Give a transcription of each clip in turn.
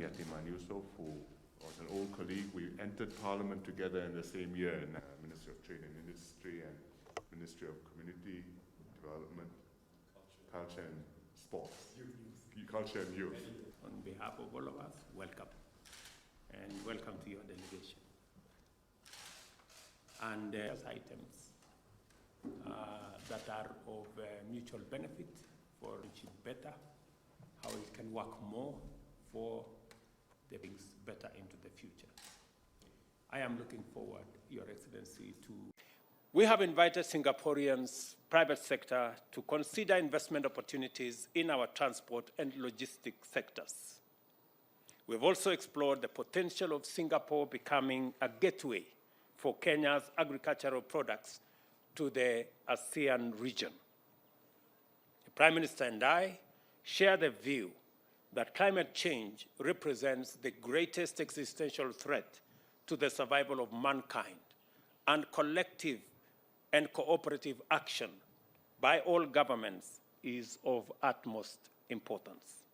Yatiman Yusof, who was an old colleague. We entered Parliament together in the same year in Ministry of Trade and Industry and Ministry of Community Development, Culture and Sports, Culture and Youth. On behalf of all of us, welcome, and welcome to your delegation. And items that are of mutual benefit for reaching better, how it can work more for the things better into the future. I am looking forward, Your Excellency, to... We have invited Singaporeans, private sector, to consider investment opportunities in our transport and logistics sectors. We've also explored the potential of Singapore becoming a gateway for Kenya's agricultural products to the ASEAN region. The Prime Minister and I share the view that climate change represents the greatest existential threat to the survival of mankind, and collective and cooperative action by all governments is of utmost importance.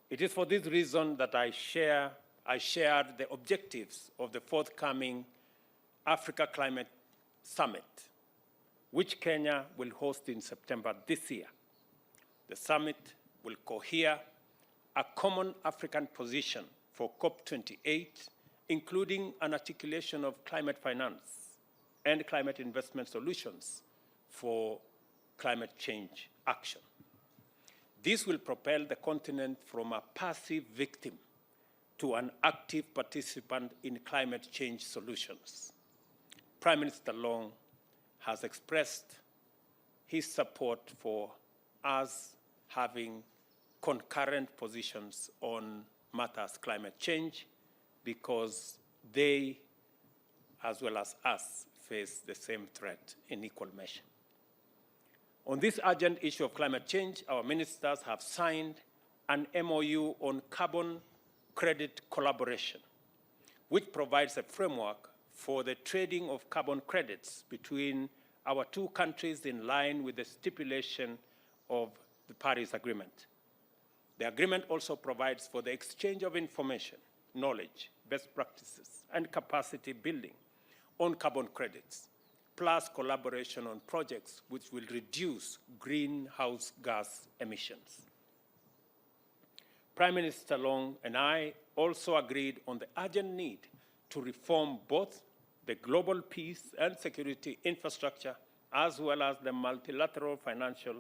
It is for this reason that I shared the objectives of the forthcoming Africa Climate Summit, which Kenya will host in September this year. The summit will cohere a common African position for COP28, including an articulation of climate finance and climate investment solutions for climate change action. This will propel the continent from a passive victim to an active participant in climate change solutions. Prime Minister Long has expressed his support for us having concurrent positions on matters climate change, because they, as well as us, face the same threat in equal measure. On this urgent issue of climate change, our ministers have signed an MOU on carbon credit collaboration, which provides a framework for the trading of carbon credits between our two countries in line with the stipulation of the Paris Agreement. The agreement also provides for the exchange of information, knowledge, best practices, and capacity building on carbon credits, plus collaboration on projects which will reduce greenhouse gas emissions. Prime Minister Long and I also agreed on the urgent need to reform both the global peace and security infrastructure, as well as the multilateral financial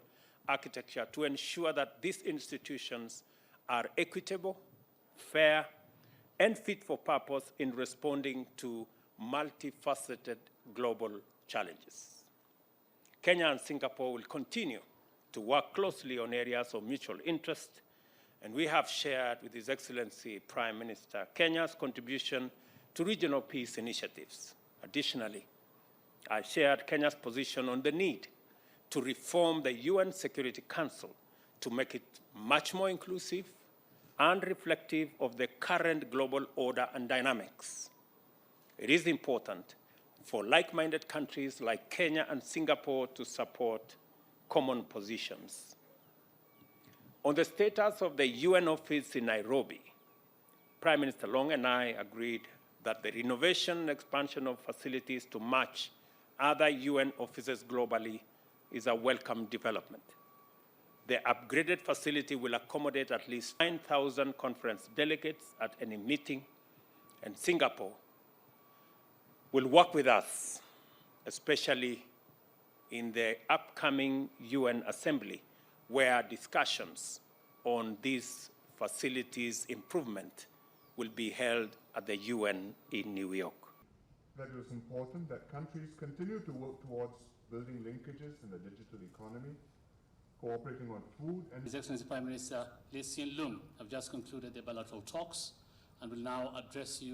architecture, to ensure that these institutions are equitable, fair, and fit for purpose in responding to multifaceted global challenges. Kenya and Singapore will continue to work closely on areas of mutual interest, and we have shared with His Excellency Prime Minister Kenya's contribution to regional peace initiatives. Additionally, I shared Kenya's position on the need to reform the UN Security Council to make it much more inclusive and reflective of the current global order and dynamics. It is important for like-minded countries like Kenya and Singapore to support common positions. On the status of the UN office in Nairobi, Prime Minister Long and I agreed that the renovation and expansion of facilities to match other UN offices globally is a welcome development. The upgraded facility will accommodate at least 9,000 conference delegates at any meeting, and Singapore will work with us, especially in the upcoming UN Assembly, where discussions on these facilities' improvement will be held at the UN in New York. That it was important that countries continue to work towards building linkages in the digital economy, cooperating on food and... His Excellency Prime Minister Lee Hsien Loong have just concluded the bilateral talks and will now address you